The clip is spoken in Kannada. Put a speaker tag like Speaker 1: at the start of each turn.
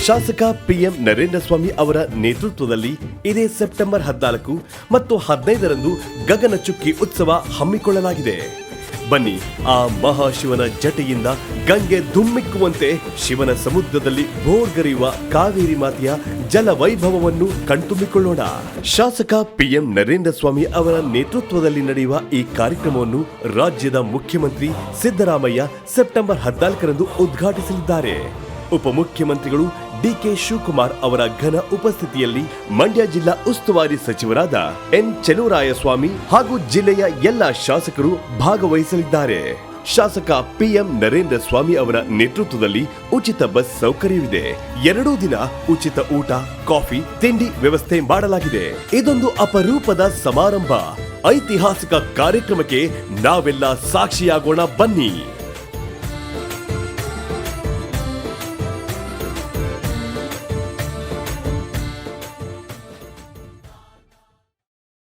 Speaker 1: ಶಾಸಕ ಪಿಎಂ ನರೇಂದ್ರ ಸ್ವಾಮಿ ಅವರ ನೇತೃತ್ವದಲ್ಲಿ ಇದೇ ಸೆಪ್ಟೆಂಬರ್ 14 ಮತ್ತು 15ರಂದು ಗಗನಚುಕ್ಕಿ ಉತ್ಸವ ಹಮ್ಮಿಕೊಳ್ಳಲಾಗಿದೆ. ಬನ್ನಿ, ಆ ಮಹಾಶಿವನ ಜಟೆಯಿಂದ ಗಂಗೆ ಧುಮ್ಮಿಕ್ಕುವಂತೆ ಶಿವನ ಸಮುದ್ರದಲ್ಲಿ ಭೋರ್ಗರೆಯುವ ಕಾವೇರಿ ಮಾತೆಯ ಜಲವೈಭವವನ್ನು ಕಣ್ತುಂಬಿಕೊಳ್ಳೋಣ. ಶಾಸಕ ಪಿಎಂ ನರೇಂದ್ರ ಸ್ವಾಮಿ ಅವರ ನೇತೃತ್ವದಲ್ಲಿ ನಡೆಯುವ ಈ ಕಾರ್ಯಕ್ರಮವನ್ನು ರಾಜ್ಯದ ಮುಖ್ಯಮಂತ್ರಿ ಸಿದ್ದರಾಮಯ್ಯ ಸೆಪ್ಟೆಂಬರ್ 14ರಂದು ಉದ್ಘಾಟಿಸಲಿದ್ದಾರೆ. ಉಪಮುಖ್ಯಮಂತ್ರಿಗಳು ಡಿಕೆ ಶಿವಕುಮಾರ್ ಅವರ ಘನ ಉಪಸ್ಥಿತಿಯಲ್ಲಿ ಮಂಡ್ಯ ಜಿಲ್ಲಾ ಉಸ್ತುವಾರಿ ಸಚಿವರಾದ ಎನ್ ಚೆಲುವರಾಯಸ್ವಾಮಿ ಹಾಗೂ ಜಿಲ್ಲೆಯ ಎಲ್ಲಾ ಶಾಸಕರು ಭಾಗವಹಿಸಲಿದ್ದಾರೆ. ಶಾಸಕ ಪಿಎಂ ನರೇಂದ್ರ ಸ್ವಾಮಿ ಅವರ ನೇತೃತ್ವದಲ್ಲಿ ಉಚಿತ ಬಸ್ ಸೌಕರ್ಯವಿದೆ. 2 ದಿನ ಉಚಿತ ಊಟ, ಕಾಫಿ, ತಿಂಡಿ ವ್ಯವಸ್ಥೆ ಮಾಡಲಾಗಿದೆ. ಇದೊಂದು ಅಪರೂಪದ ಸಮಾರಂಭ. ಐತಿಹಾಸಿಕ ಕಾರ್ಯಕ್ರಮಕ್ಕೆ ನಾವೆಲ್ಲ ಸಾಕ್ಷಿಯಾಗೋಣ ಬನ್ನಿ.